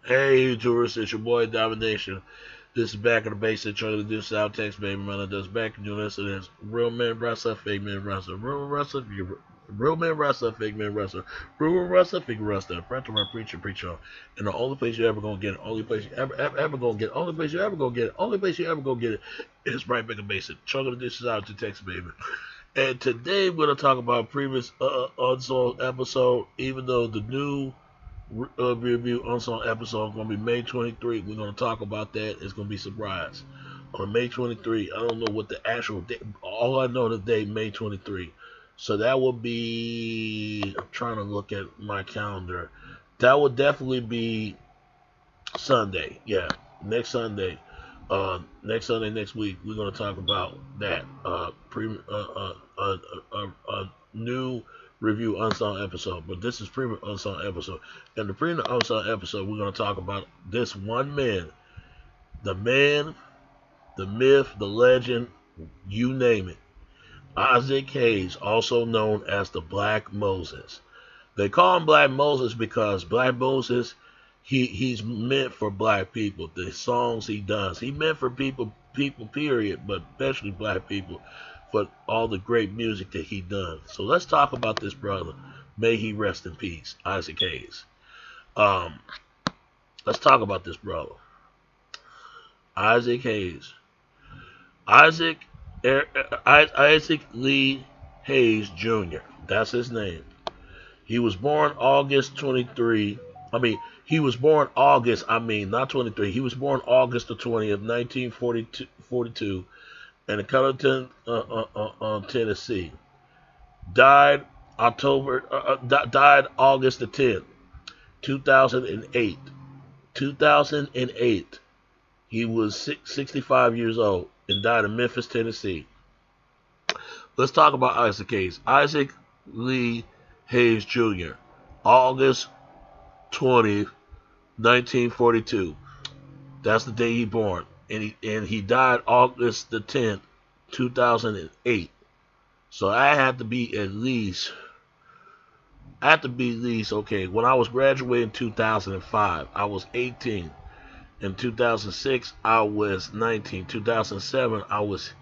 Hey, tourists, it's your boy Domination. This is back in the basic trying to do South Text, baby. Man, does back in doing this. It is real man wrestler, fake man wrestler, real man wrestler, fake man wrestler, real wrestler, fake wrestler, preacher, preacher. And the only place you ever gonna get it, only place you ever gonna get it, only place you ever gonna get it, only place you ever gonna get it is right back in basic. Trying to do South Text, baby. And today we're gonna talk about previous unsung episode, even though the new review unsung episode going to be May 23. We're going to talk about that. It's going to be a surprise. On May 23, I don't know what the actual date, all I know today, May 23. So that will be, I'm trying to look at my calendar. That would definitely be Sunday. Yeah, next Sunday. Next Sunday, next week, we're going to talk about that. New review unsung episode, but this is premium unsung episode. And the premium unsung episode, we're going to talk about this one man, the myth, the legend, you name it. Isaac Hayes, also known as the Black Moses. They call him Black Moses because Black Moses, he's meant for black people. The songs he does, he meant for people period, but especially black people, for all the great music that he done. So let's talk about this brother. May he rest in peace, Isaac Hayes. Let's talk about this brother, Isaac Hayes. Isaac Lee Hayes Jr. That's his name. He was born August 23. He was born August. Not 23. He was born August the 20th, 1942. In Covington, Tennessee. Died August the 10th, 2008. 2008. He was 65 years old and died in Memphis, Tennessee. Let's talk about Isaac Hayes. Isaac Lee Hayes Jr. August 20th, 1942. That's the day he born. And he died August the 10th, 2008. So I had to be at least, okay, when I was graduating in 2005, I was 18. In 2006, I was 19. 2007, I was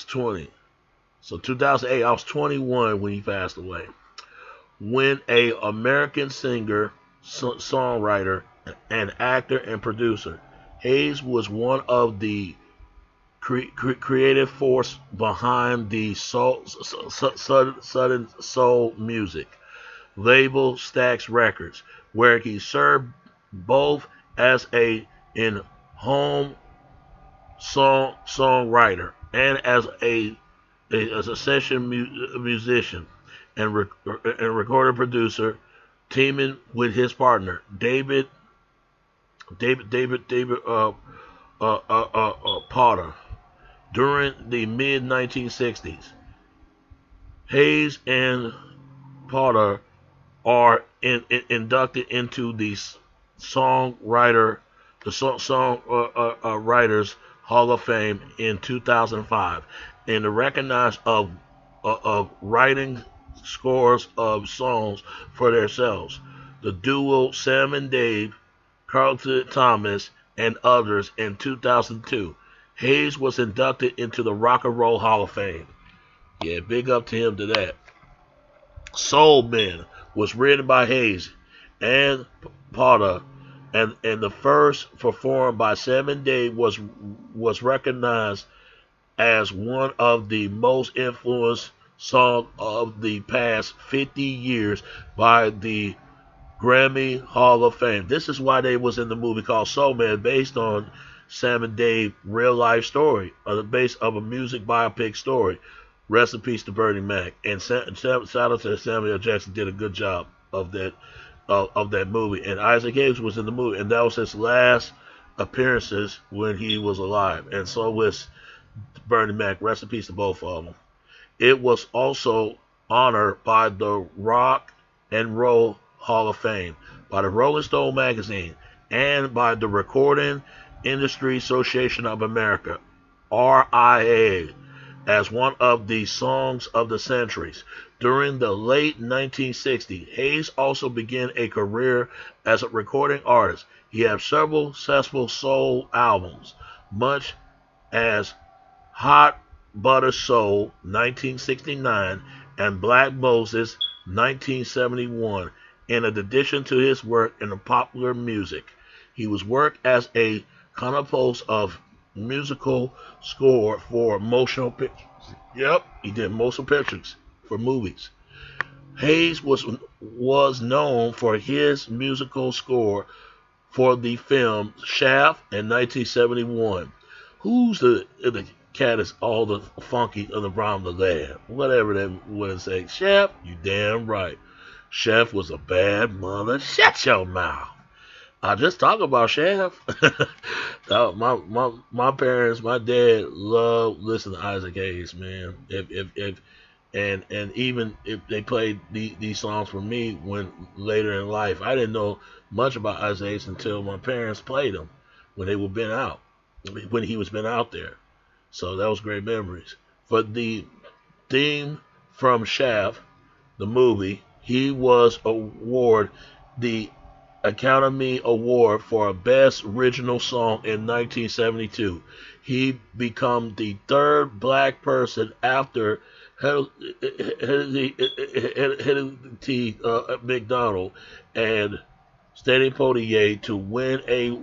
20. So 2008, I was 21 when he passed away. When a American singer, songwriter, and actor and producer, Hayes was one of the creative force behind the Southern Soul music label Stax Records, where he served both as a in-home songwriter and as a session musician and recording producer, teaming with his partner David Potter during the mid 1960s. Hayes and Potter are inducted into the Writers Hall of Fame in 2005, and are recognized of writing scores of songs for themselves. The duo Sam and Dave, Carlton Thomas, and others in 2002. Hayes was inducted into the Rock and Roll Hall of Fame. Yeah, big up to him to that. Soul Men was written by Hayes and Potter, and the first performed by Sam and Dave was recognized as one of the most influenced songs of the past 50 years by the Grammy Hall of Fame. This is why they was in the movie called Soul Man, based on Sam and Dave real life story, on the base of a music biopic story. Rest in peace to Bernie Mac, and shout out to Samuel Jackson, did a good job of that movie. And Isaac Hayes was in the movie, and that was his last appearances when he was alive. And so was Bernie Mac. Rest in peace to both of them. It was also honored by the Rock and Roll Hall of Fame, by the Rolling Stone magazine, and by the Recording Industry Association of America, RIA, as one of the songs of the centuries. During the late 1960s, Hayes also began a career as a recording artist. He had several successful soul albums, much as Hot Butter Soul (1969) and Black Moses (1971). In addition to his work in the popular music, he was worked as a composer of musical score for motion pictures. Yep, he did motion pictures for movies. Hayes was known for his musical score for the film Shaft in 1971. Who's the cat is all the funky on the brown of the land? Whatever that would say. Shaft, you damn right. Shaft was a bad mother. Shut your mouth. I just talk about Shaft. My parents, my dad loved listening to Isaac Hayes, man. If and even if they played these songs for me when later in life, I didn't know much about Isaac Hayes until my parents played them when they were been out, when he was been out there. So that was great memories. For the theme from Shaft, the movie, he was awarded the Academy Award for Best Original Song in 1972. He became the third black person after Hedy McDonald and Stanley Poitier to win a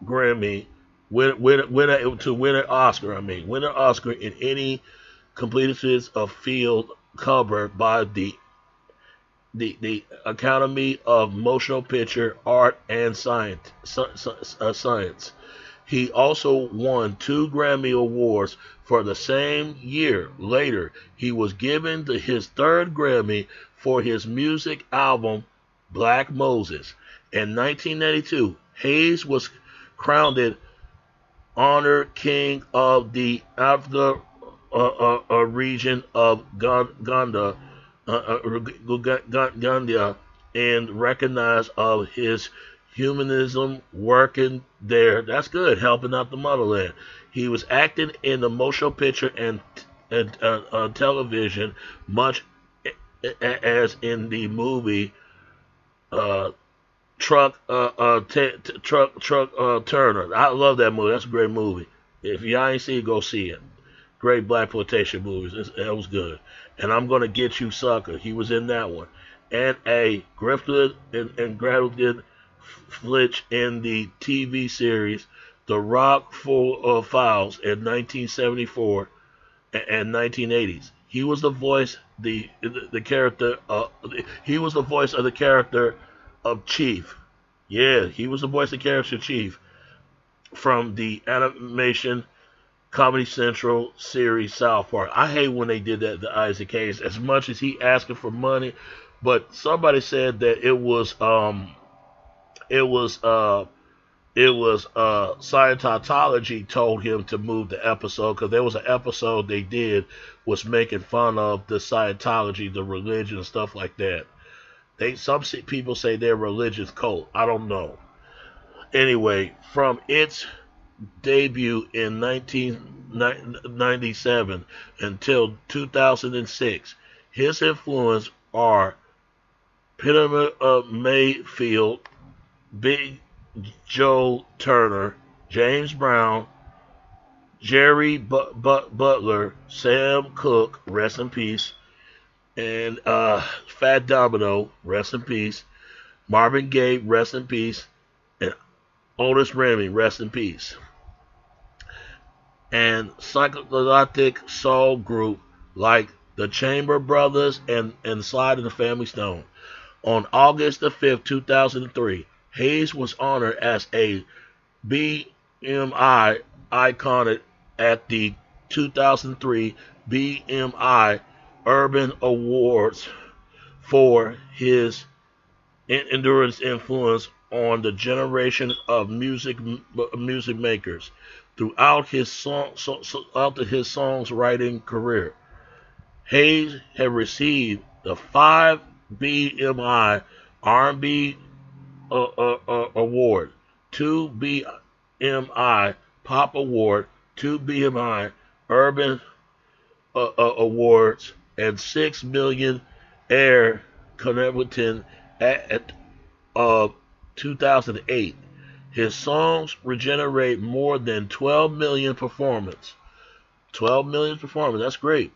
Grammy, to win an Oscar. Win an Oscar in any completed of field covered by the Academy of Motion Picture Art and Science. He also won 2 Grammy Awards for the same year. Later, he was given his 3rd Grammy for his music album Black Moses. In 1992, Hayes was crowned Honor King of the Afro region of Uganda, and recognized of his humanism working there. That's good, helping out the motherland. He was acting in the motion picture and television, much as in the movie Truck Turner. I love that movie. That's a great movie. If y'all ain't seen it, go see it. Great black exploitation movies. That was good. And I'm Gonna Get You, Sucker. He was in that one. And a Griffith and Gratitude Flitch in the TV series The Rock Files in 1974 and 1980s. He was the voice the character. He was the voice of the character of Chief. Yeah, he was the voice of the character Chief from the animation Comedy Central series South Park. I hate when they did that to Isaac Hayes, as much as he asking for money, but somebody said that Scientology told him to move the episode, because there was an episode they did was making fun of the Scientology, the religion and stuff like that. Some people say they're a religious cult. I don't know. Anyway, from its debut in 1997 until 2006, his influence are Peter Mayfield, Big Joe Turner, James Brown, Jerry Butler, Sam Cooke, rest in peace, and Fat Domino, rest in peace, Marvin Gaye, rest in peace, and Otis Remy, rest in peace. And psychedelic soul group like the Chamber Brothers and Sly and the Family Stone. On August the 5th, 2003, Hayes was honored as a BMI icon at the 2003 BMI Urban Awards for his endurance influence on the generation of music makers throughout his songwriting career. Hayes had received the 5 BMI R&B Award, 2 BMI Pop Award, 2 BMI Urban Awards, and 6 million Air Connecticut at 2008. His songs regenerate more than 12 million performance. 12 million performance. That's great.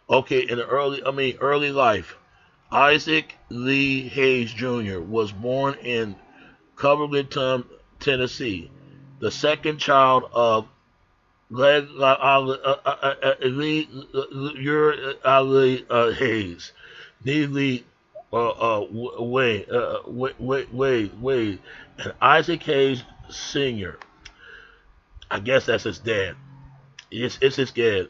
Okay, in the early life, Isaac Lee Hayes Jr. was born in Covington, Tennessee, the second child of Lee Hayes, Neely Wade, and Isaac Hayes Sr. I guess that's his dad. It's his dad.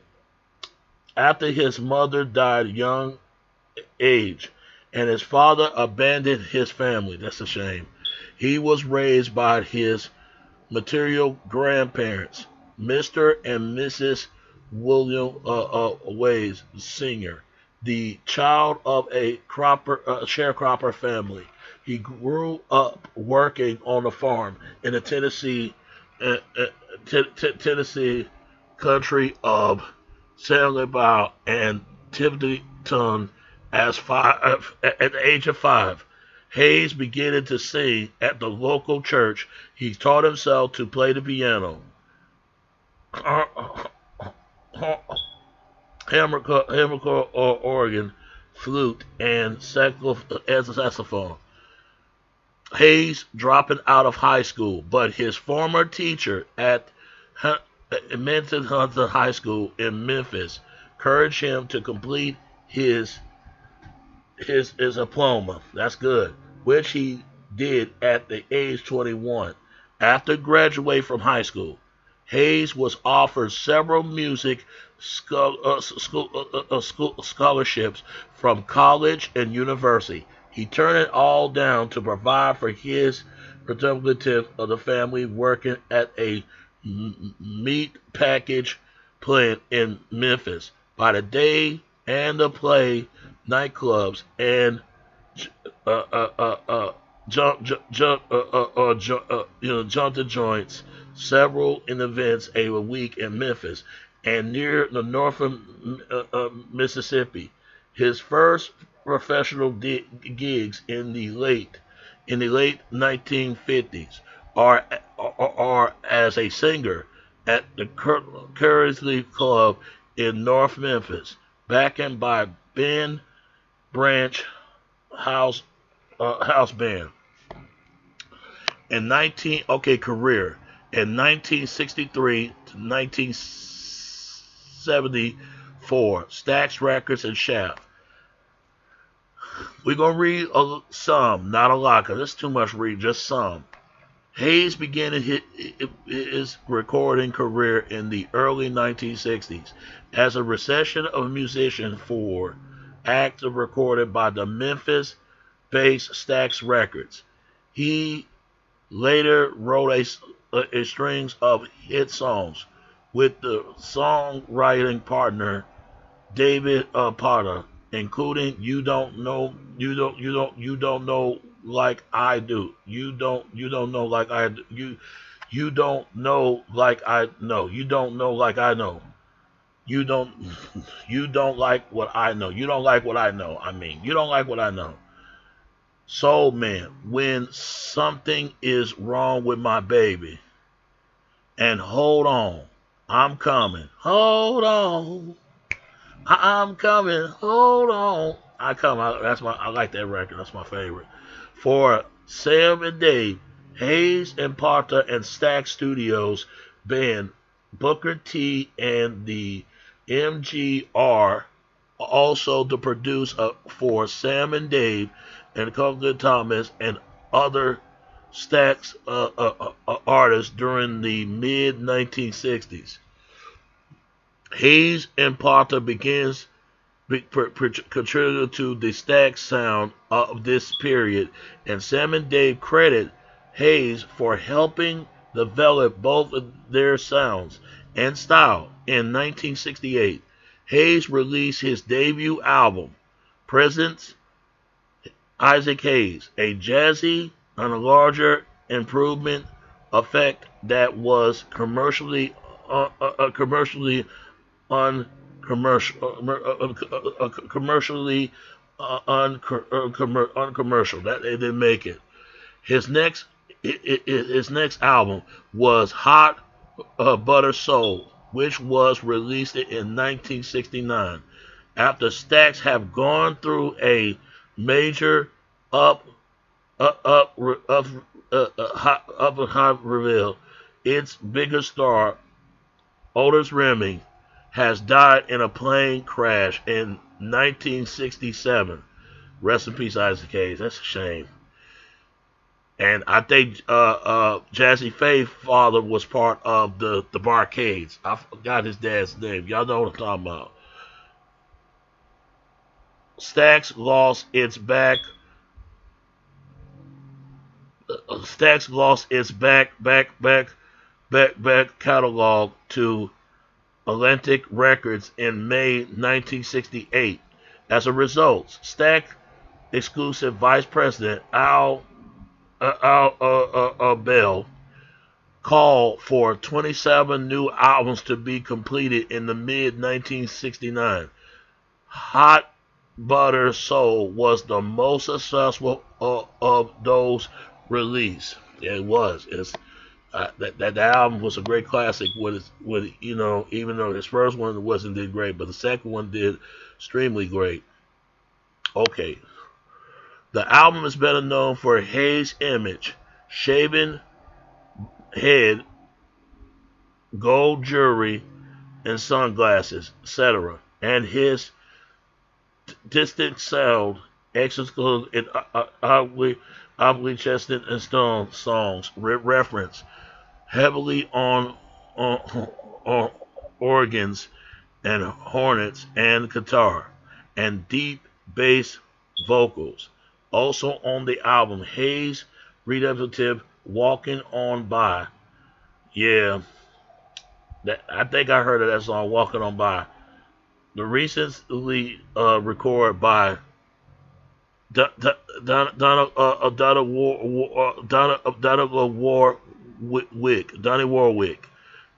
After his mother died young age, and his father abandoned his family. That's a shame. He was raised by his maternal grandparents, Mr. and Mrs. William Wade Sr., the child of a sharecropper family. He grew up working on a farm in the Tennessee country of Salem and Tiverton at the age of 5. Hayes began to sing at the local church. He taught himself to play the piano, hammercorn, organ, flute, and saxophone. Hayes dropping out of high school, but his former teacher at Menton Hunter High School in Memphis encouraged him to complete his diploma. That's good, which he did at the age 21. After graduating from high school, Hayes was offered several music scholarships from college and university. He turned it all down to provide for his representative of the family working at a meat package plant in Memphis. By the day and the play, nightclubs and junta joints, several in events a week in Memphis and near the northern Mississippi. His first professional gigs in the late 1950s are as a singer at the Currency Club in North Memphis, backed by Ben Branch House Band. Career. In 1963 to 1974, Stax Records and Shaft. We're going to read some, not a lot, because it's too much read, just some. Hayes began his recording career in the early 1960s as a recession of musicians for acts recorded by the Memphis-based Stax Records. He later wrote a string of hit songs with the songwriting partner David Potter, including "You Don't Know Like I Do." You don't know like I do. You don't know like I know. You don't know like I know. You don't like what I know. You don't like what I know. You don't like what I know. Soul Man, when something is wrong with my baby. And hold on, I'm coming. Hold on, I'm coming. Hold on, I come. I like that record. That's my favorite. For Sam and Dave, Hayes and Parta and Stax Studios band Booker T and the MGR, also to produce for Sam and Dave and Coleman Thomas and other Stax artists during the mid 1960s. Hayes and Parta begins contributed to the Stax sound of this period, and Sam and Dave credit Hayes for helping develop both of their sounds and style. In 1968, Hayes released his debut album, Presents Isaac Hayes, a jazzy and a larger improvement effect that was commercially commercially uncommercial. That they didn't make it. His next his next album was Hot Butter Soul, which was released in 1969. After Stax have gone through a major up up up high reveal, its biggest star, Otis Redding, has died in a plane crash in 1967. Rest in peace, Isaac Hayes. That's a shame. And I think Jazzy Faye's father was part of the Barcades. I forgot his dad's name. Y'all know what I'm talking about. Stax lost its back. Stax lost its back catalog to Atlantic Records in May 1968. As a result, Stax exclusive vice president Al Bell called for 27 new albums to be completed in the mid 1969. Hot Butter Soul was the most successful of those released. Yeah, it was. That album was a great classic. Even though his first one wasn't did great, but the second one did extremely great. Okay, the album is better known for Hayes' image, shaven head, gold jewelry, and sunglasses, etc., and his distant sound, exclusive and ugly chested and stone songs, reference heavily on organs and hornets and guitar, and deep bass vocals. Also on the album, Hayes' redemptive "Walking On By." Yeah, I think I heard of that song, "Walking On By." The recently recorded by Donnie Warwick.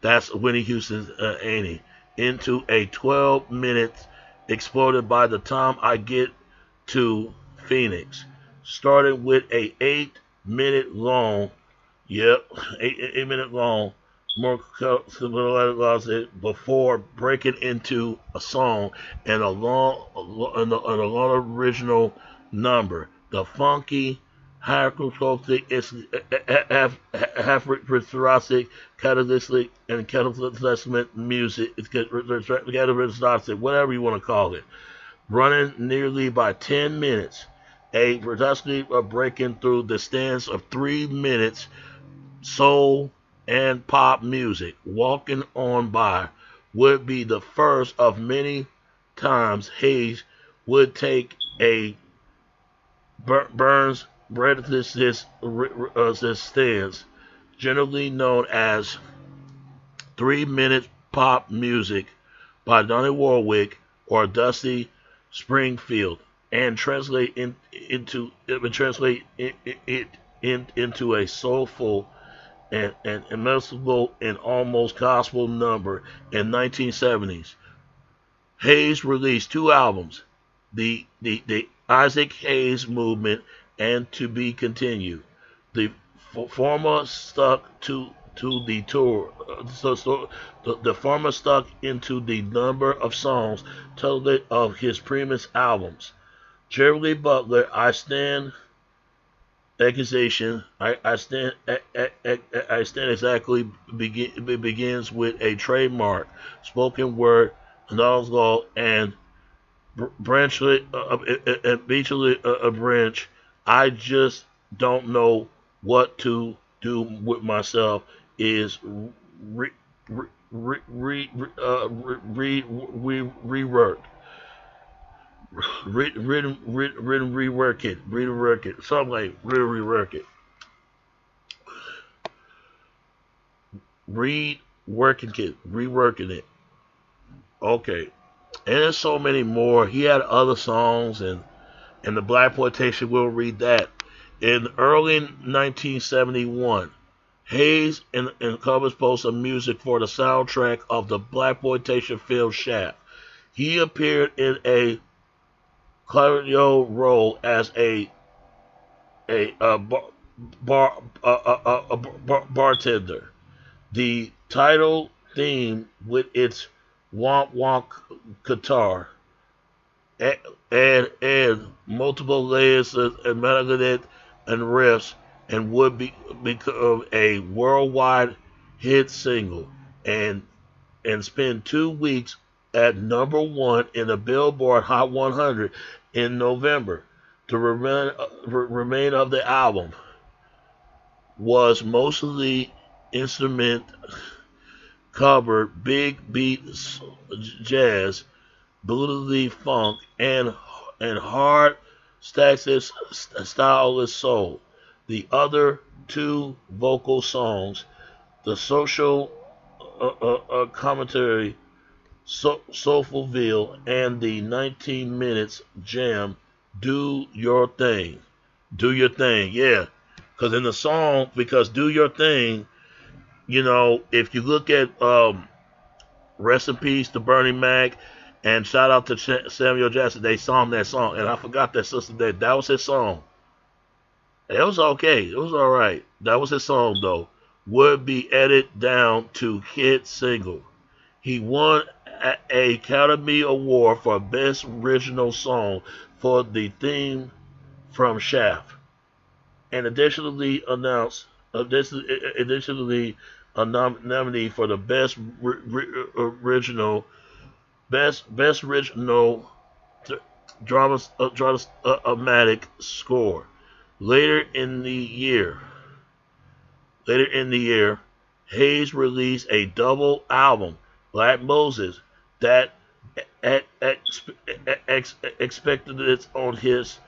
That's Winnie Houston's Annie. Into a 12 minutes exploded by the time I get to Phoenix. Started with a 8 minute long, yep, 8 minute long, more before breaking into a song and a long original number. The funky, hypertrophic, half-rhythmic, catalytic, and catalytic music. It's catalytic, whatever you want to call it. Running nearly by 10 minutes. A production of breaking through the stands of 3 minutes. Soul and pop music. Walking On By would be the first of many times Hayes would take a Burns breathless stance, generally known as 3 minute pop music by Donnie Warwick or Dusty Springfield, and translate into a soulful and immersive and almost gospel number in 1970s. Hayes released 2 albums, the Isaac Hayes Movement and To Be Continued. The former stuck to the tour. The former stuck into the number of songs total of his previous albums. Jerry Lee Butler, I Stand Accusation. I stand exactly begins with a trademark spoken word, Nalsgall, and Branchlet, a branch. I just don't know what to do with myself. Is reworked, rework it, something like rework it, reworking it. Okay, and there's so many more. He had other songs, and the Black Plantation. We'll read that. In early 1971, Hayes and covers post of music for the soundtrack of the Black Plantation film Shaft. He appeared in a cameo role as a bartender. The title theme with its womp womp guitar and multiple layers of melody and riffs and would become a worldwide hit single and spend 2 weeks at number one in the Billboard Hot 100 in November. The remain of the album was mostly instrument covered, big beat jazz, bluesy funk, and hard status styleless soul. The other two vocal songs, the social commentary, Soulfulville, and the 19 minutes jam, Do Your Thing. Do Your Thing, yeah. Because in the song, because Do Your Thing, if you look at Rest in Peace to Bernie Mac and shout out to Samuel Jackson, they sung that song. And I forgot that sister that was his song. It was okay. It was alright. That was his song, though. Would be edited down to hit single. He won a Academy Award for Best Original Song for the theme from Shaft, and additionally a nominee for the best original dramatic score. Later in the year, Hayes released a double album, Black Moses, that expected it on his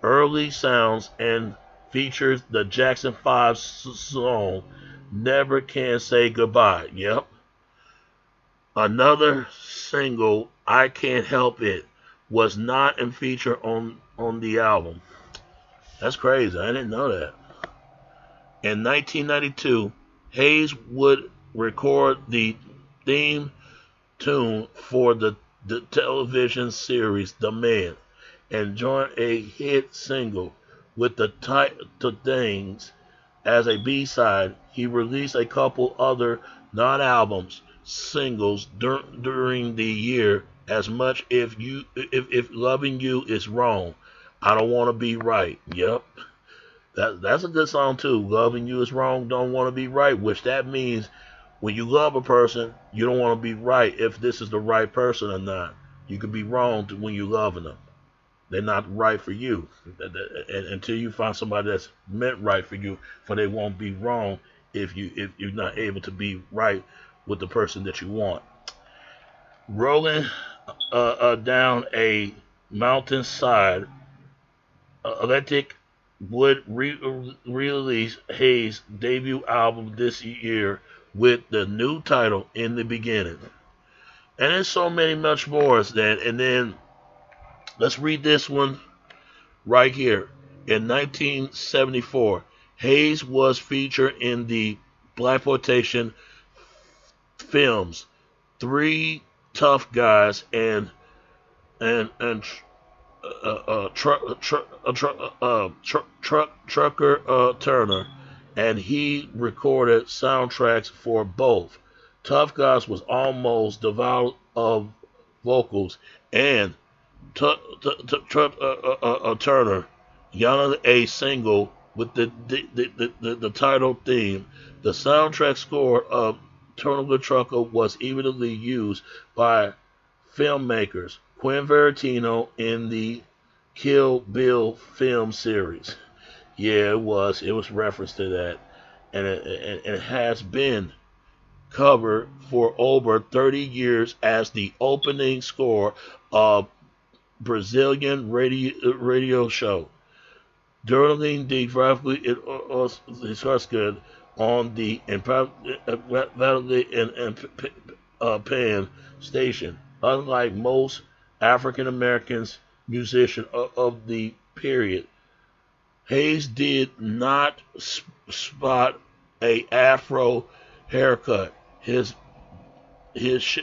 early sounds and features the Jackson 5 song Never Can Say Goodbye. Yep. Another single, I Can't Help It, was not in feature on the album. That's crazy. I didn't know that. In 1992, Hayes would record the theme tune for the television series The Man and join a hit single with the title Things as a B-side. He released a couple other non-albums singles during the year, as much if Loving You Is Wrong, I Don't Want to Be Right. Yep. That's a good song too. Loving You Is Wrong, Don't Want to Be Right, which that means when you love a person, you don't want to be right if this is the right person or not. You could be wrong when you're loving them. They're not right for you. And until you find somebody that's meant right for you, for they won't be wrong if you're not able to be right with the person that you want. Rolling down a mountainside, Electric would release Hayes' debut album this year with the new title In the Beginning. And there's so many much more as that. And then let's read this one right here. In 1974, Hayes was featured in the blaxploitation films Three Tough Guys and Trucker Turner, and he recorded soundtracks for both. Tough Guys was almost devoid of vocals, and Turner yelled a single with the title theme. The soundtrack score of Turner Trucker was evenly used by filmmakers Quentin Tarantino in the Kill Bill film series. Yeah, it was. It was reference to that, and it has been covered for over 30 years as the opening score of Brazilian radio show. During the briefly it was discussed on the Pan station. Unlike most African Americans musicians of the period, Hayes did not spot a Afro haircut. His his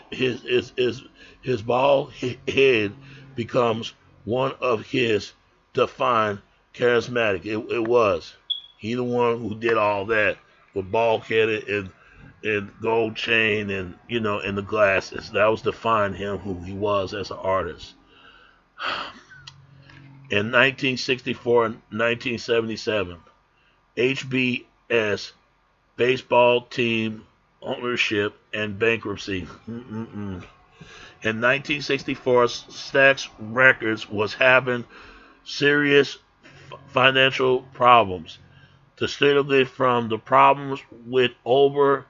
bald head becomes one of his defined charismatic. It was he the one who did all that with bald headed and gold chain and and the glasses. That was define him who he was as an artist. In 1964 and 1977, HBS baseball team ownership and bankruptcy. In 1964, Stax Records was having serious financial problems, distinctly from the problems with over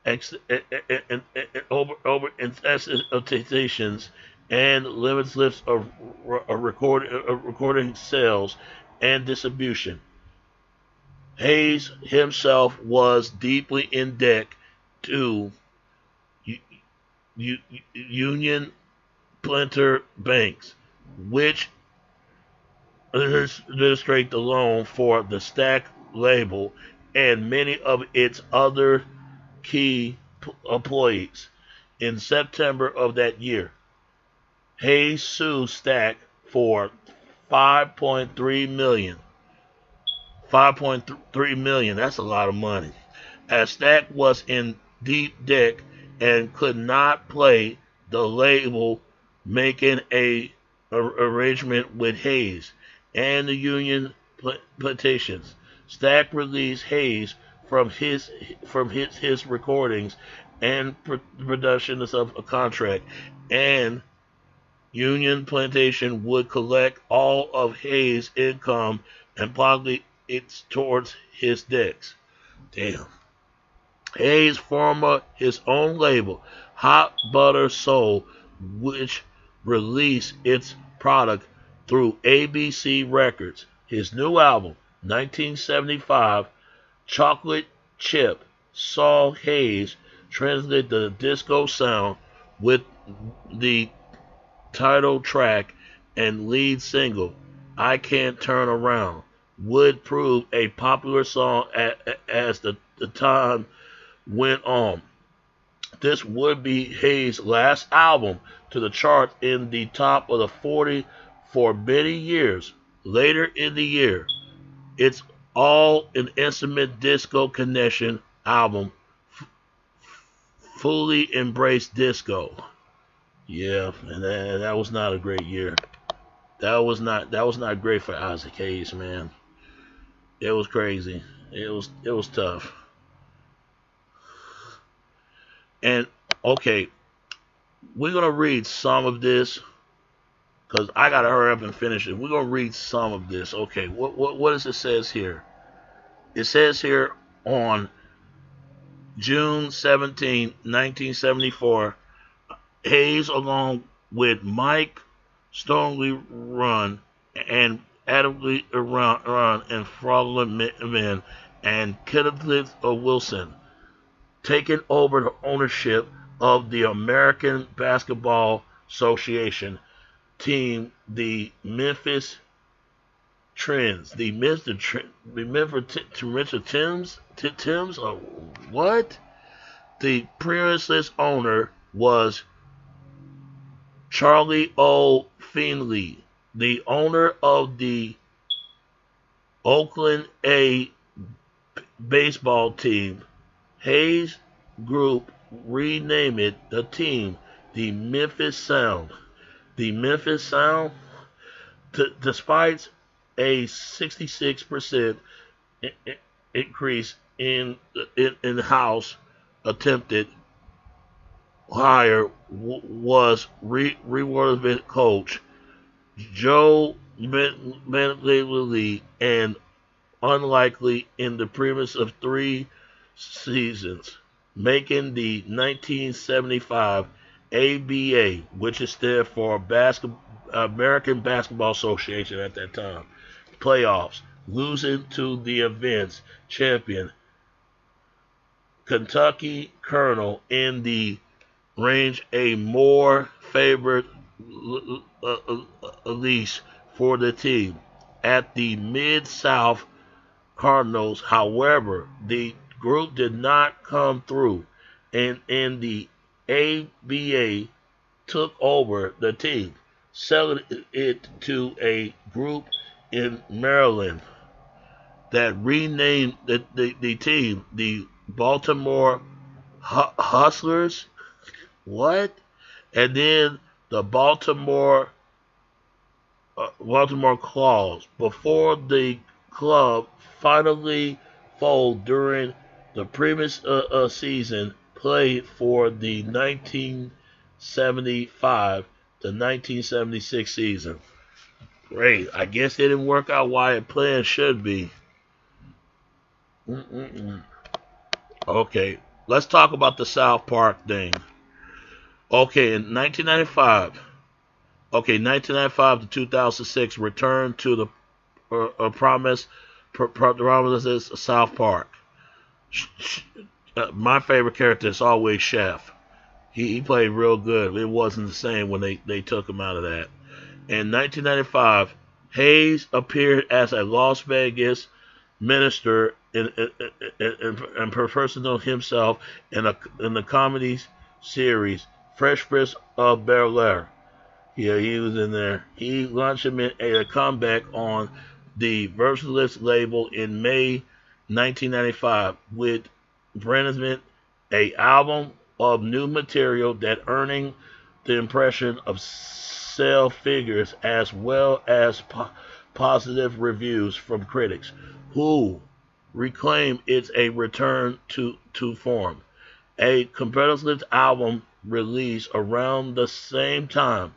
expectations and limitless of recording sales and distribution. Hayes himself was deeply in debt to Union Planter Banks, which administrate the loan for the Stack label and many of its other key employees. In September of that year, Hayes sued Stack for 5.3 million. 5.3 million. That's a lot of money. As Stack was in deep debt and could not play the label, making a arrangement with Hayes and the union petitions. Stack released Hayes from his recordings and production of a contract, and Union Plantation would collect all of Hayes' income and probably it's towards his debts. Damn. Hayes formed his own label, Hot Butter Soul, which released its product through ABC Records. His new album, 1975, Chocolate Chip, saw Hayes translate the disco sound with the title track and lead single, I Can't Turn Around, would prove a popular song as the time went on. This would be Hayes' last album to the chart in the top of the 40 for many years. Later in the year, it's all an instrument disco connection album, fully embraced disco. Yeah, and that was not a great year. That was not great for Isaac Hayes, man. It was crazy. It was tough. And okay, we're gonna read some of this because I gotta hurry up and finish it. We're gonna read some of this. Okay, what does it says here? It says here on June 17, 1974, Hayes, along with Mike Stonely Run and Adamly Run and Fraudulent Men and Kenneth Wilson, taking over the ownership of the American Basketball Association team, the Memphis Trends. The Memphis Tims? What? The previous owner was Charlie O. Finley, the owner of the Oakland A baseball team. Hayes Group renamed the team the Memphis Sound. The Memphis Sound, despite a 66% increase in house attempted hire, was rewarded coach Joe Bentley and unlikely in the previous of 3 seasons, making the 1975 ABA, which is stood for American Basketball Association at that time, playoffs, losing to the event's champion Kentucky Colonel in the range, a more favored lease for the team. At the Mid-South Cardinals, however, the group did not come through, and in the ABA took over the team, selling it to a group in Maryland that renamed the team the Baltimore Hustlers. What? And then the Baltimore Claws before the club finally folded during the previous season played for the 1975 to 1976 season. Great. I guess they didn't work out why it planned should be. Okay, let's talk about the South Park thing. Okay, in 1995. Okay, 1995 to 2006, return to the promises South Park. My favorite character is always Chef. He played real good. It wasn't the same when they took him out of that. In 1995, Hayes appeared as a Las Vegas minister and personal himself in the comedy series Fresh Prince of Bel-Air. Yeah, he was in there. He launched him in a comeback on the Versalist label in May 1995 with Brennan's a album of new material that earning the impression of sale figures as well as positive reviews from critics who reclaim it's a return to form. A competitive album released around the same time,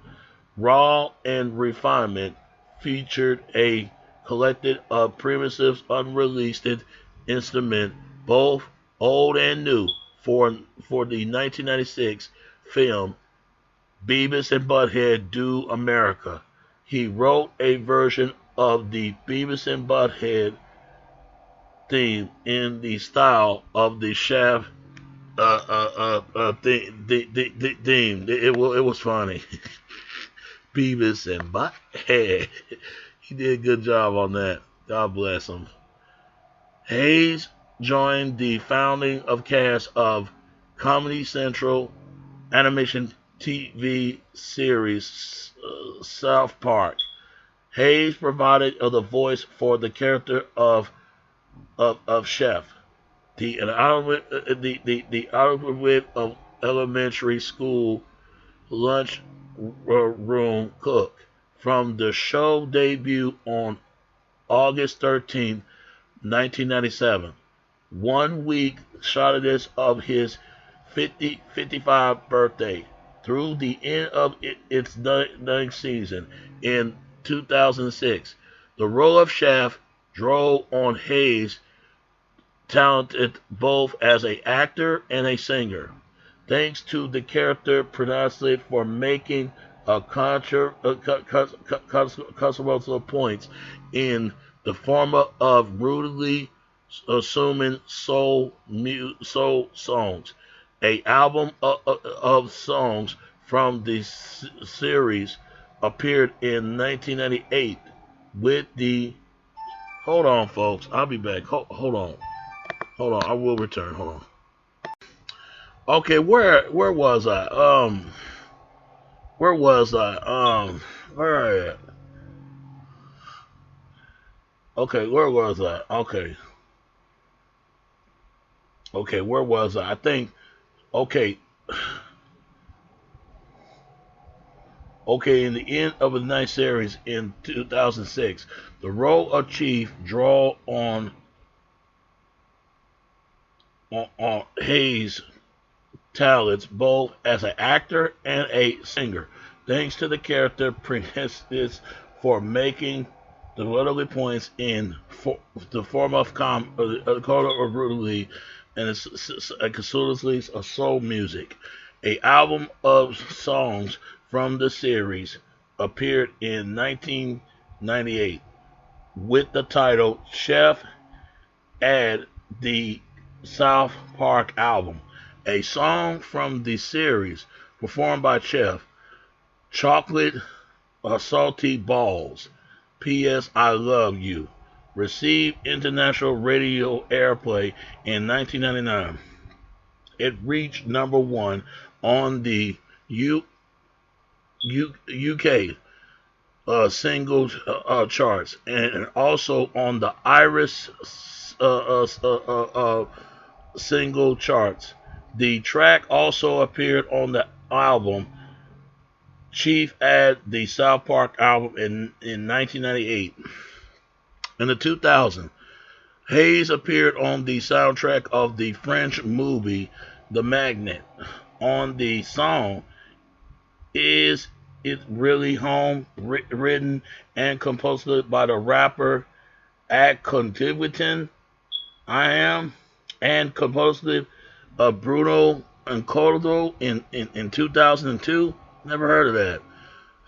Raw and Refinement featured a collection of primitive unreleased instruments, both old and new, for the 1996 film Beavis and Butthead Do America. He wrote a version of the Beavis and Butthead theme in the style of the Shaft theme. It was funny. Beavis and Butthead. He did a good job on that. God bless him. Hayes joined the founding of cast of Comedy Central animation TV series South Park. Hayes provided the voice for the character of Chef. The outwit of elementary school lunch room cook from the show debut on August 13, 1997. 1 week shortest of his 55th birthday through the end of its ninth season in 2006. The role of Chef drove on Hayes' talented both as an actor and a singer, thanks to the character pronounced for making a controversial points in the form of rudely assuming soul songs. A album of songs from the series appeared in 1998 with the. Hold on, folks. I'll be back. Hold on. I will return. Hold on. Okay, where was I? Where was I? Where? Okay, where was I? Okay, where was I? I think. Okay. Okay, in the end of the ninth series in 2006, the role of Chief draw on Hayes' talents both as an actor and a singer, thanks to the character presented for making the literally points in the form of brutally and exclusively of soul music. A album of songs from the series appeared in 1998 with the title Chef Add the South Park album. A song from the series performed by Chef, Chocolate Salty Balls, P.S. I Love You, received international radio airplay in 1999. It reached number one on the UK single charts, and also on the Irish single charts. The track also appeared on the album Chief Ad, the South Park album in 1998. In the 2000s, Hayes appeared on the soundtrack of the French movie The Magnet on the song Is It Really Home, written and composed by the rapper Ad Contributin I Am, and composed Bruno Encordo in 2002. Never heard of that.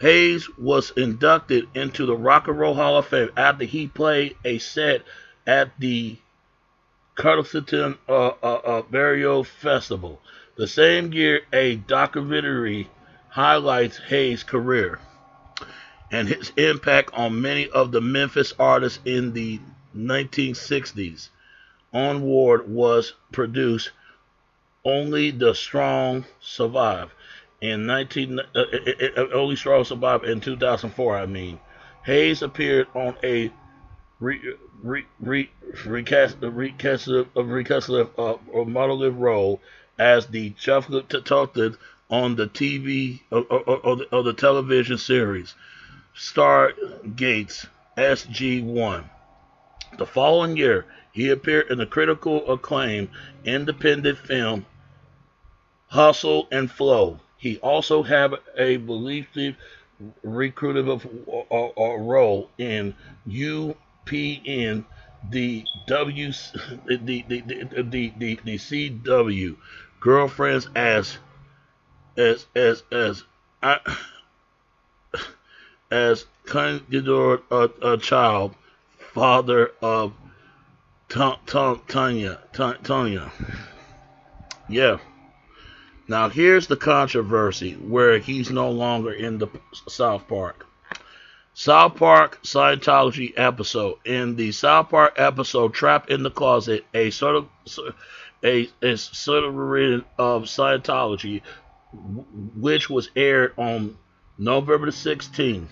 Hayes was inducted into the Rock and Roll Hall of Fame after he played a set at the Curdleton Burial Festival. The same year, a documentary highlights Hayes' career and his impact on many of the Memphis artists in the 1960s. Onward was produced. Only the Strong Survive. Only Strong Survive in 2004. I mean, Hayes appeared on a recast of monolith role as the chocolate tucted on the TV or the television series Stargates SG-1. The following year, he appeared in the critical acclaimed independent film Hustle and Flow. He also had a believed recruitive role in UPN, the CW, girlfriends as Condor, a child, father of Tanya. Yeah. Now here's the controversy where he's no longer in the South Park. South Park Scientology episode. In the South Park episode Trapped in the Closet, a sort of reading of Scientology, which was aired on November the 16th.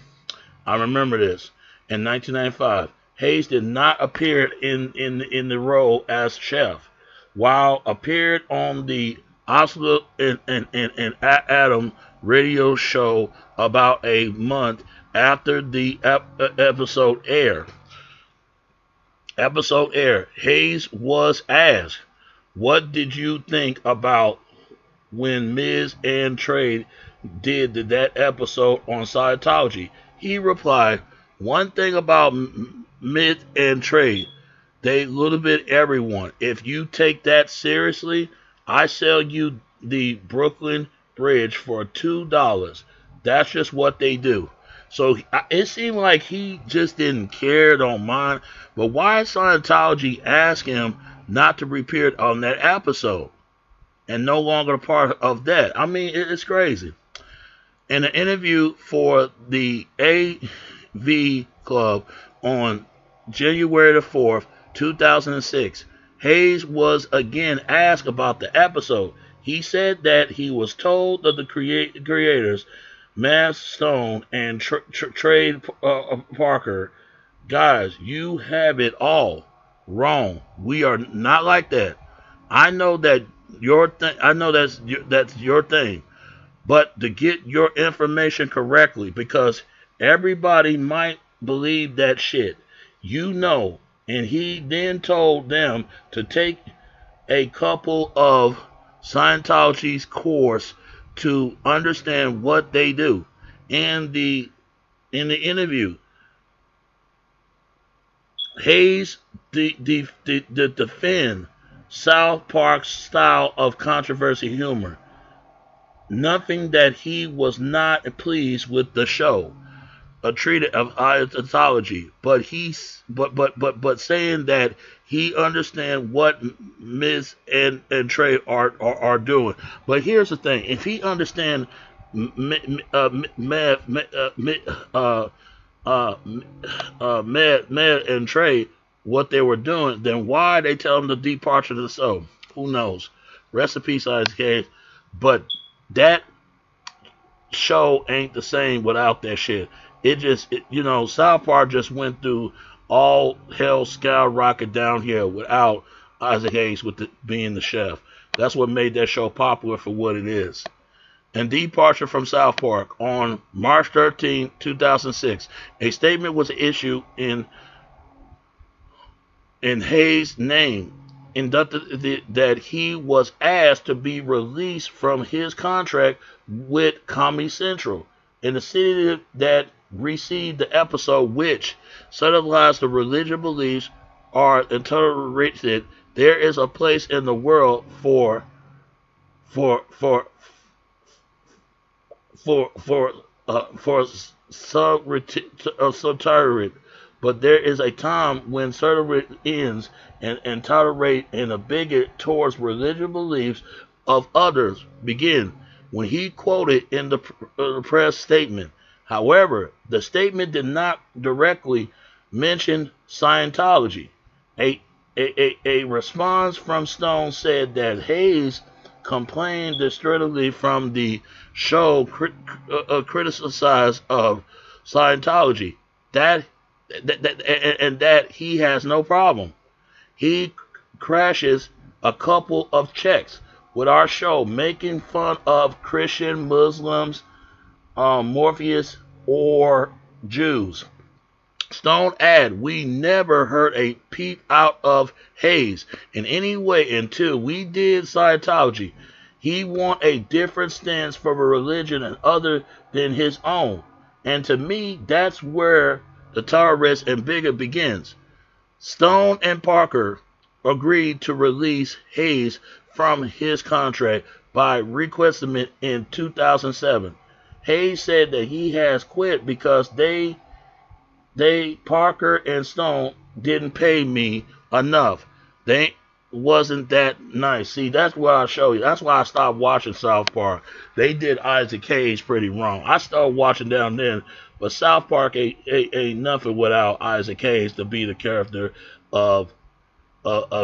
I remember this. In 1995. Hayes did not appear in the role as chef, while appeared on the Oscar and Adam radio show about a month after the episode aired. Hayes was asked, "What did you think about when Miz and Trey did that episode on Scientology?" He replied, "One thing about Miz and Trey, they little bit everyone. If you take that seriously, I sell you the Brooklyn Bridge for $2. That's just what they do." So it seemed like he just didn't care, don't mind. But why did Scientology ask him not to appear on that episode and no longer a part of that? I mean, it's crazy. In an interview for the AV Club on January the 4th, 2006, Hayes was again asked about the episode. He said that he was told that the creators, Matt Stone and Trey Parker, "Guys, you have it all wrong. We are not like that. I know that I know that's your thing, but to get your information correctly, because everybody might believe that shit. You know." And he then told them to take a couple of Scientology's course to understand what they do. In the interview, Hayes defend South Park's style of controversy humor. Nothing that he was not pleased with the show. A treatise of Scientology, but saying that he understands what Miz and Trey are doing. But here's the thing: if he understands Mad and Trey what they were doing, then why they tell him the departure of the soul? Who knows? Rest in peace, Ice Cage. But that show ain't the same without that shit. South Park just went through all hell skyrocket down here without Isaac Hayes being the chef. That's what made that show popular for what it is. And departure from South Park on March 13, 2006. A statement was issued in Hayes' name, inducted that he was asked to be released from his contract with Comedy Central in the city that received the episode, which satirized the religious beliefs are interpreted. There is a place in the world for satire, but there is a time when satire ends and tolerate and a bigot towards religious beliefs of others begin. When he quoted in the press statement, however, the statement did not directly mention Scientology. A response from Stone said that Hayes complained destructively from the show criticized of Scientology and that he has no problem. He crashes a couple of checks with our show, making fun of Christian, Muslims, Morpheus, or Jews. Stone add, we never heard a peep out of Hayes in any way until we did Scientology. He want a different stance for a religion and other than his own. And to me, that's where the terrorist and bigot begins. Stone and Parker agreed to release Hayes from his contract by requesting it in 2007. Hayes said that he has quit because they Parker and Stone didn't pay me enough. They wasn't that nice. See, that's what I show you. That's why I stopped watching South Park. They did Isaac Hayes pretty wrong. I started watching down then, but South Park ain't nothing without Isaac Hayes to be the character of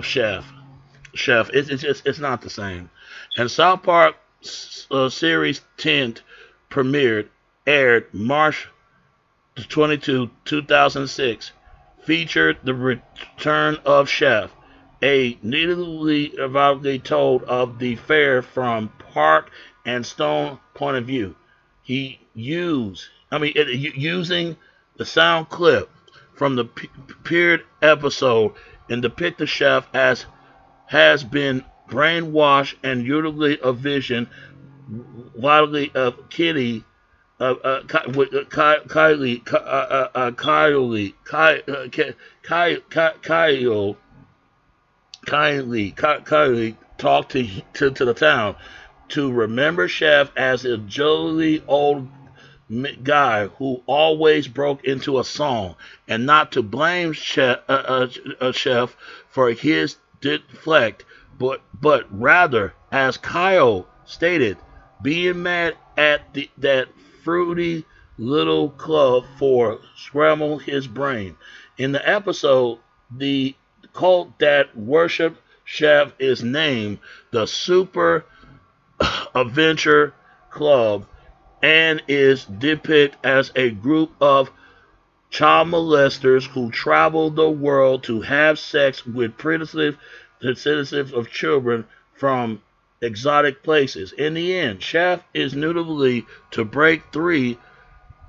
Chef. It's not the same. And South Park series 10 premiered, aired March 22, 2006, featured the return of Chef, a needlessly evidently told of the fair from Park and Stone point of view. Using the sound clip from the period episode and depict the chef as has been brainwashed and utilized a vision widely of Kitty Kylie talked to the town to remember Chef as a jolly old guy who always broke into a song, and not to blame Chef for his deflect, but rather, as Kyle stated, being mad at that fruity little club for scramble his brain. In the episode, the cult that worshiped Chef is named the Super Adventure Club and is depicted as a group of child molesters who travel the world to have sex with primitive descendants of children from exotic places. In the end, Chef is notably to break free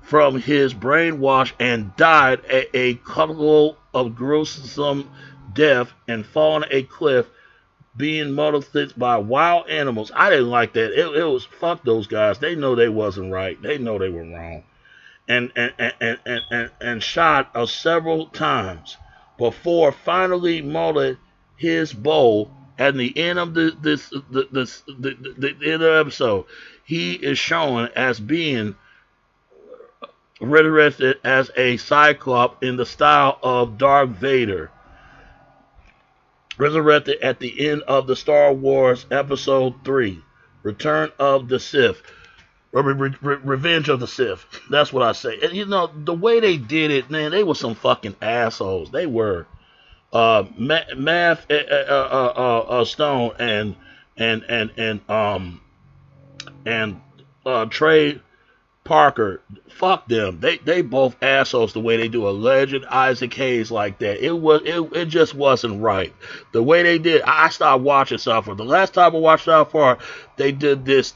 from his brainwash and died a couple of gruesome death and falling a cliff, being molested by wild animals. I didn't like that. It was fuck those guys. They know they wasn't right. They know they were wrong. And shot several times before finally molded his bowl. At the end of the end of the episode, he is shown as being resurrected as a Cyclops in the style of Darth Vader. Resurrected at the end of the Star Wars Episode 3, Return of the Sith. Revenge of the Sith. That's what I say. And the way they did it, man, they were some fucking assholes. They were. Math Stone and and Trey Parker, fuck them. They both assholes the way they do alleged Isaac Hayes like that. It just wasn't right. The way they did, I stopped watching South Park. The last time I watched South Park, they did this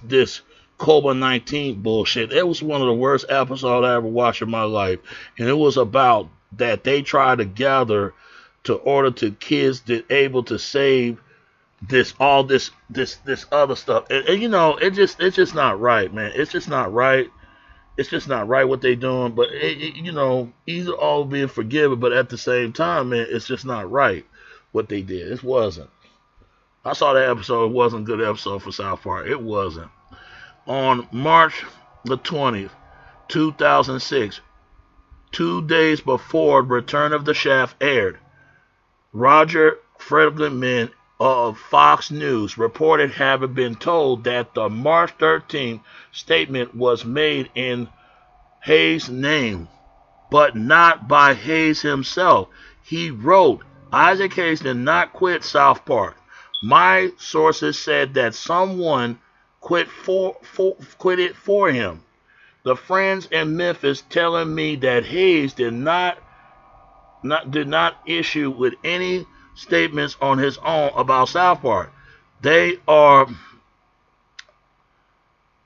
COVID-19 bullshit. It was one of the worst episodes I ever watched in my life. And it was about that they tried to gather to order to kids that able to save this other stuff. And you know, it's just not right, man. It's just not right. It's just not right what they doing. But you know, either all being forgiven, but at the same time, man, it's just not right what they did. It wasn't. I saw that episode. It wasn't a good episode for South Park. It wasn't. On March the 20th, 2006, 2 days before Return of the Shaft aired, Roger Friedman of Fox News reported having been told that the March 13th statement was made in Hayes' name, but not by Hayes himself. He wrote, Isaac Hayes did not quit South Park. My sources said that someone quit it for him. The friends in Memphis telling me that Hayes did not issue with any statements on his own about South Park. They are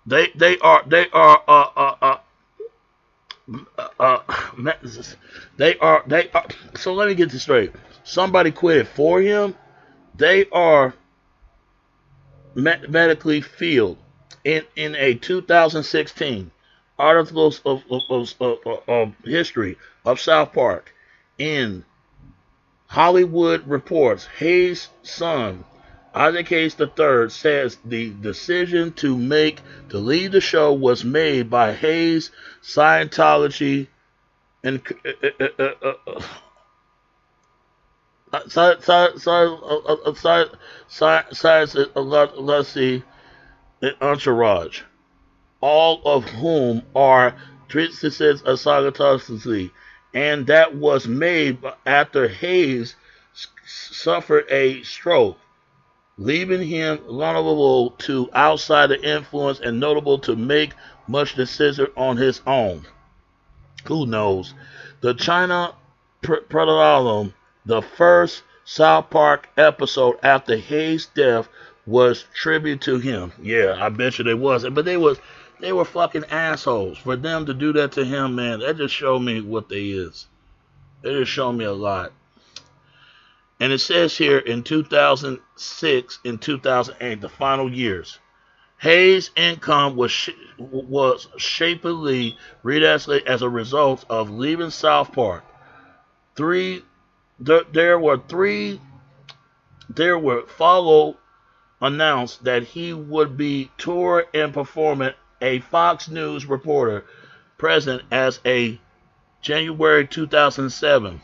they are so let me get this straight. Somebody quit it for him. They are medically field in a 2016 articles of history of South Park. In Hollywood Reports, Hayes' son, Isaac Hayes III, says the decision to leave the show was made by Hayes' Scientology and Scientology and entourage, all of whom are treatises of Scientology, and that was made after Hayes suffered a stroke, leaving him vulnerable to outsider influence and notable to make much decision on his own. Who knows? The China Petroleum, the first South Park episode after Hayes' death, was tribute to him. Yeah, I bet you they wasn't, but they were fucking assholes. For them to do that to him, man, that just showed me what they is. They just showed me a lot. And it says here in 2006 and 2008, the final years, Hayes' income was shapely reduced as a result of leaving South Park. There were follow announced that he would be tour and performing. A Fox News reporter present as a January 2007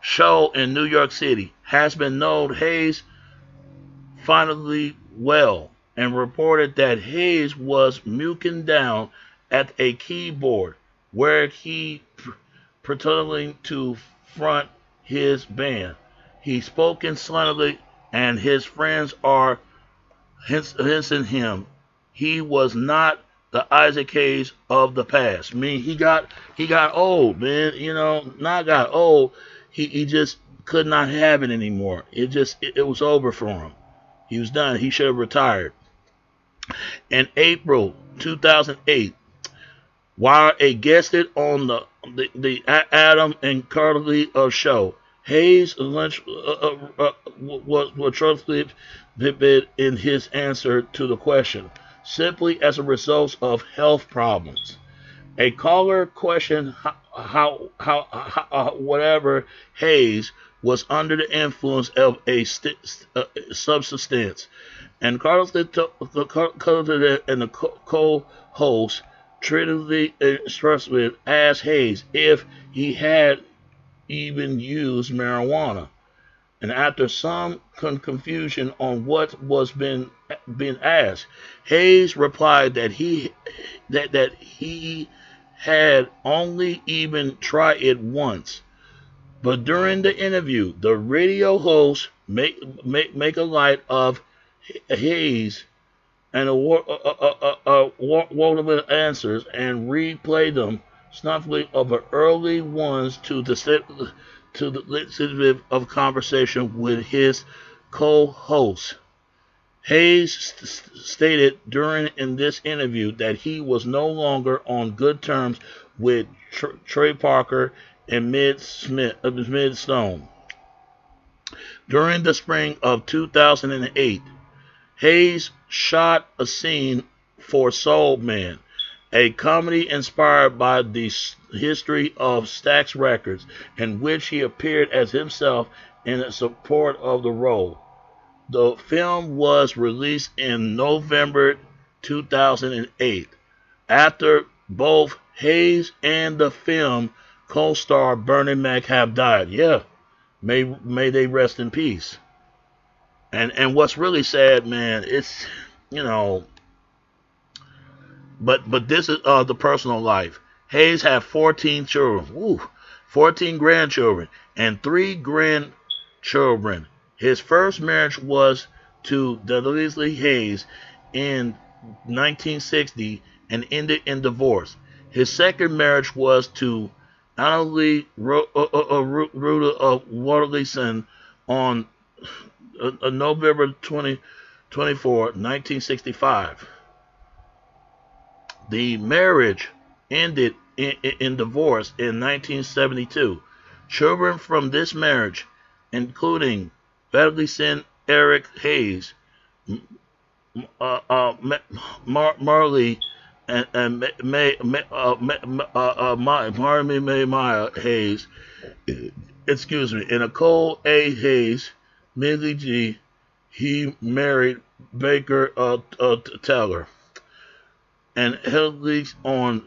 show in New York City has been known Hayes finally well and reported that Hayes was mucking down at a keyboard where he pretending to front his band. He spoke slanderly and his friends are hinting him he was not the Isaac Hayes of the past. I mean, he got old, man. You know, not got old. He just could not have it anymore. It was over for him. He was done. He should have retired. In April 2008, while a guested on the Adam and Carly show, Hayes was trusted in his answer to the question, simply as a result of health problems. A caller questioned how whatever Hayes was under the influence of a substance, and Carlos and the co-host treated expressly asked Hayes if he had even used marijuana. And after some confusion on what was being asked, Hayes replied that he had only even tried it once. But during the interview, the radio host make a light of Hayes and awarded answers and replay them snuffling of the early ones to the sensitive of conversation with his co-host. Hayes stated during in this interview that he was no longer on good terms with Trey Parker and Mid Stone. During the spring of 2008, Hayes shot a scene for Soul Man, a comedy inspired by the history of Stax Records, in which he appeared as himself in support of the role. The film was released in November 2008, after both Hayes and the film co-star Bernie Mac have died. Yeah, may they rest in peace. And what's really sad, man, it's you know, but this is the personal life. Hayes had 14 children, 14 grandchildren, and 3 grandchildren. His first marriage was to Leslie Hayes in 1960 and ended in divorce. His second marriage was to Annalie Ruta of Waterleyson on November 24, 1965. The marriage ended in divorce in 1972. Children from this marriage, including Waterleyson Eric Hayes, Marley, and May Maya Hayes, and Nicole A. Hayes, Millie G. He married Baker Taylor and Hildy on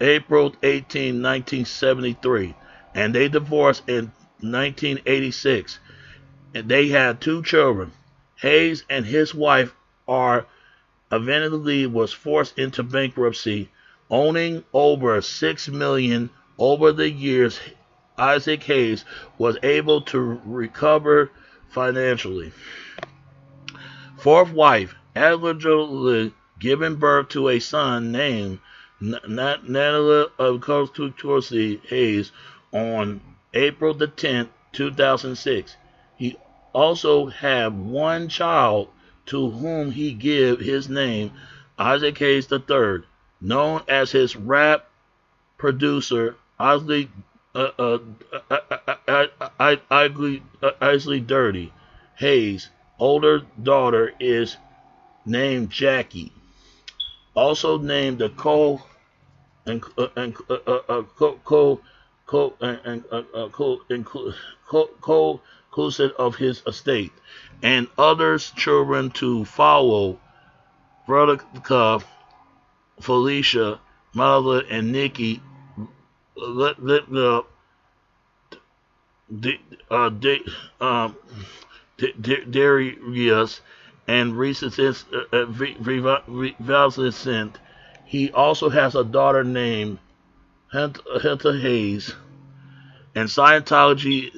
April 18, 1973, and they divorced in 1986. And they had 2 children. Hayes and his wife are eventually was forced into bankruptcy, owning over $6 million over the years. Isaac Hayes was able to recover financially. Fourth wife, allegedly giving birth to a son named Natalie of Corsi Hayes on April the 10th, 2006. He also had 1 child to whom he gave his name, Isaac Hayes III, known as his rap producer, Isley Dirty Hayes. Older daughter is named Jackie, also named the co-inclusive of his estate, and others children to follow: Veronica, Felicia, Marla, and Nikki, Darius, and Revalcent. He also has a daughter named Henta Hayes. And Scientology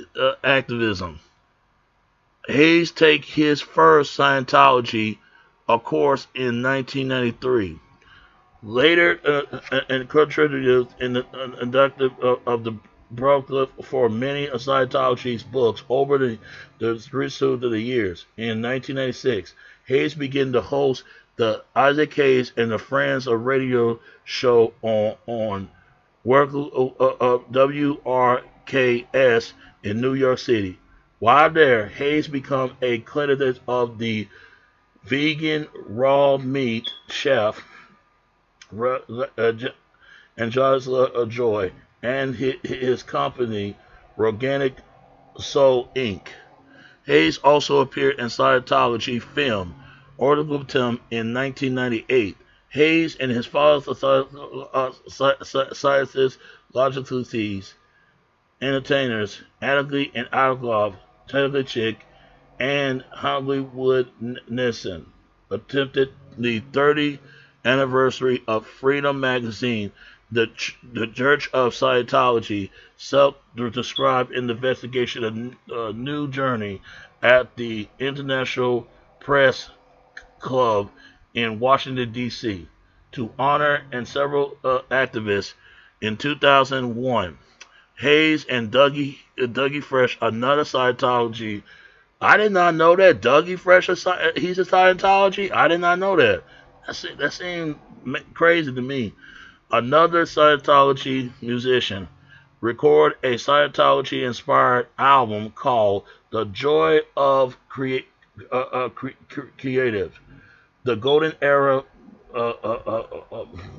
activism. Hayes take his first Scientology course in 1993. Later, and contributed in the inductive of the Brooklyn for many of Scientology's books over the rest of the years. In 1996, Hayes began to host the Isaac Hayes and the Friends of Radio show on WRKS in New York City. While there, Hayes became a candidate of the vegan raw meat chef Angela Joy and his company Organic Soul Inc. Hayes also appeared in Scientology film Orbitum in 1998. Hayes and his father scientists, logicities, entertainers, Anarchy and Outlaw, Taylor Chick, and Hollywood Nissen attempted the 30th anniversary of Freedom Magazine, the Church of Scientology, self-described investigation of new journey at the International Press Club in Washington, D.C. to honor and several activists in 2001. Hayes and Dougie Fresh, another Scientology. I did not know that Dougie Fresh he's a Scientology. I did not know that. That seemed crazy to me. Another Scientology musician record a Scientology-inspired album called "The Joy of Creative." The golden era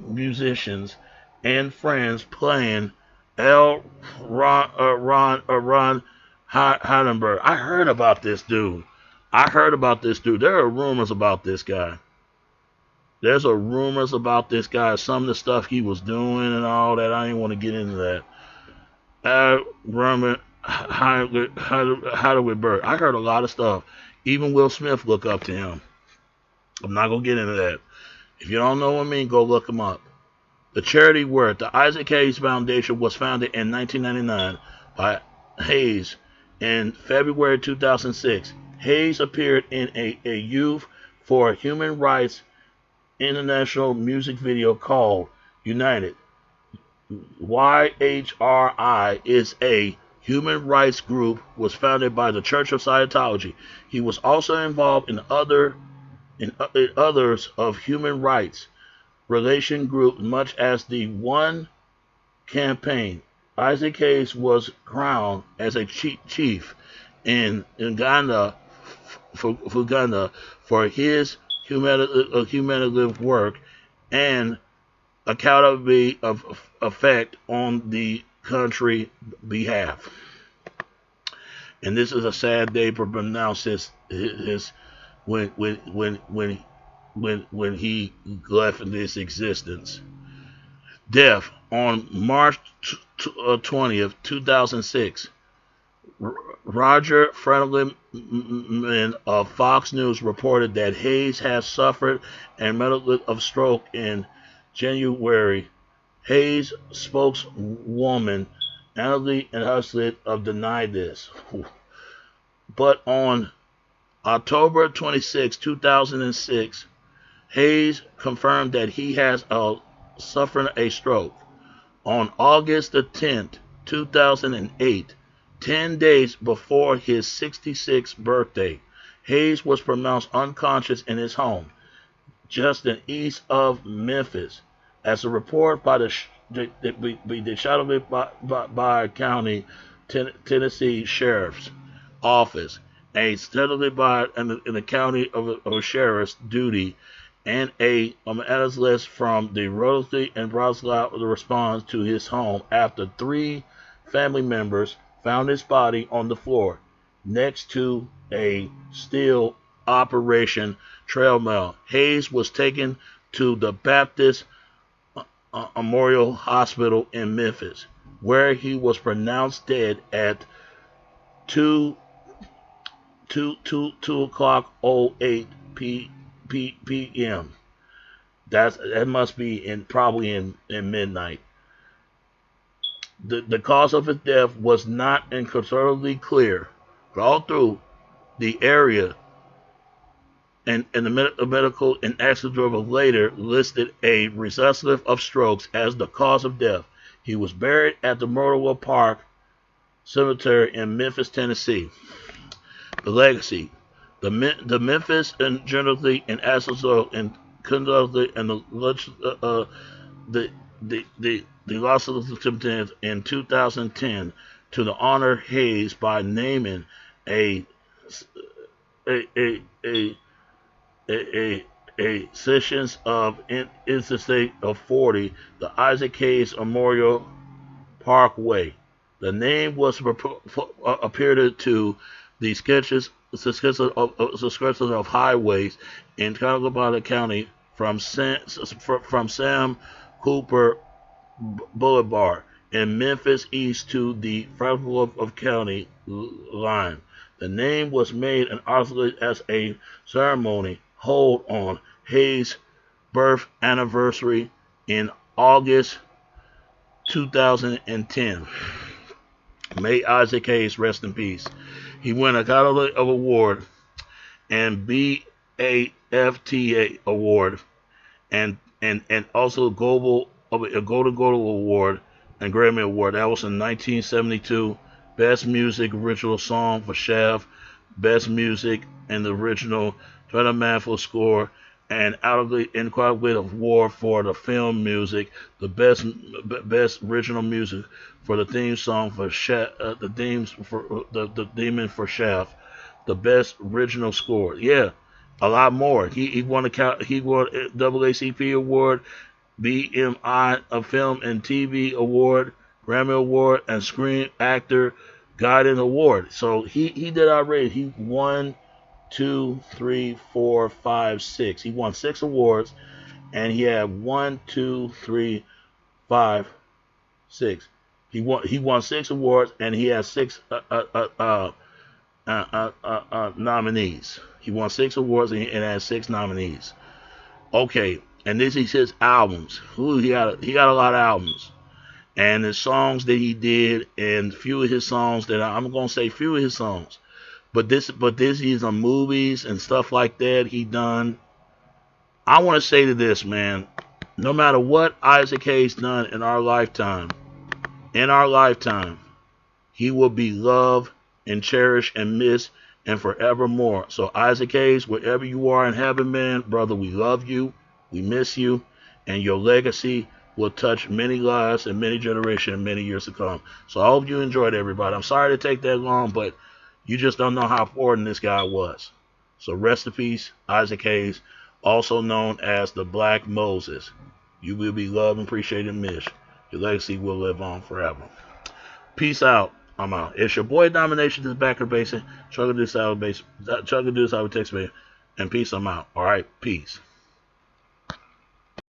musicians and friends playing L. Ron Heidenberg. I heard about this dude. There are rumors about this guy. There's a rumors about this guy, some of the stuff he was doing and all that. I didn't want to get into that. Roman Heidelberg. I heard a lot of stuff. Even Will Smith look up to him. I'm not going to get into that. If you don't know what I mean, go look him up. The charity work. The Isaac Hayes Foundation was founded in 1999 by Hayes. In February 2006, Hayes appeared in a Youth for Human Rights international music video called United. YHRI is a human rights group was founded by the Church of Scientology. He was also involved in others of human rights relation groups, much as the One Campaign. Isaac Hayes was crowned as a chief in Uganda for his humanitarian work and accountability of effect on the country behalf. And this is a sad day for pronounce his when he left this existence. Death on March 20th, 2006. Roger Frenelman of Fox News reported that Hayes has suffered a medical of stroke in January. Hayes' spokeswoman, Annalie and Huslett, have denied this. But on October 26, 2006, Hayes confirmed that he has suffered a stroke. On August the 10th, 2008, 10 days before his 66th birthday, Hayes was pronounced unconscious in his home, just east of Memphis. As a report by the Chautauqua County, Tennessee Sheriff's Office, a steadily by in the county of sheriff's duty, and a analyst list from the Rosalie and Broslau the response to his home after 3 family members found his body on the floor next to a steel operation trail mill. Hayes was taken to the Baptist Memorial Hospital in Memphis, where he was pronounced dead at 2 o'clock 08 p.m. That must be probably in midnight. The cause of his death was not considerably clear. All through the area, and the medical and accident later listed a recessive of strokes as the cause of death. He was buried at the Myrtle Park Cemetery in Memphis, Tennessee. The legacy. The Memphis and generally and Assassol and conducted and the Los Angeles in 2010 to honor Hayes by naming a sessions of Interstate of 40, the Isaac Hayes Memorial Parkway. The name was appeared to the sketches of highways in Calabar County from Sam Cooper Boulevard in Memphis east to the Franklin of County line. The name was made an obsolete as a ceremony held on Hayes' birth anniversary in August 2010. May Isaac Hayes rest in peace. He won a Academy Award and BAFTA BAFTA Award, and also a Golden Globe Award and Grammy Award. That was in 1972. Best Music Original Song for Chef, Best Music and the Original Manful Score, and out of the Incredible Award for the film music, the best original music for the theme song for Chef, the themes for the demon for Chef, the best original score. Yeah, a lot more. He won a AACP award, BMI a Film and TV Award, Grammy Award, and Screen Actor Guidance Award. So he did already. He won 2, 3, 4, 5, 6. He won 6 awards, and he had 1, 2, 3, 5, 6. He won 6 awards, and he had six nominees. He won 6 awards and had 6 nominees. Okay, and this is his albums. Ooh, he got a lot of albums, and the songs that he did, and few of his songs that I'm gonna say few of his songs, but this is on movies and stuff like that he done. I want to say to this man, no matter what Isaac Hayes done in our lifetime, he will be loved and cherished and missed and forevermore. So Isaac Hayes, wherever you are in heaven, man, brother, we love you, we miss you, and your legacy will touch many lives and many generations and many years to come. So I hope you enjoyed, everybody. I'm sorry to take that long, but you just don't know how important this guy was. So rest in peace, Isaac Hayes, also known as the Black Moses. You will be loved and appreciated and missed. Your legacy will live on forever. Peace out. I'm out. It's your boy Domination to the Backer Basin. Chugga do this out of text me. And peace, I'm out. Alright, peace.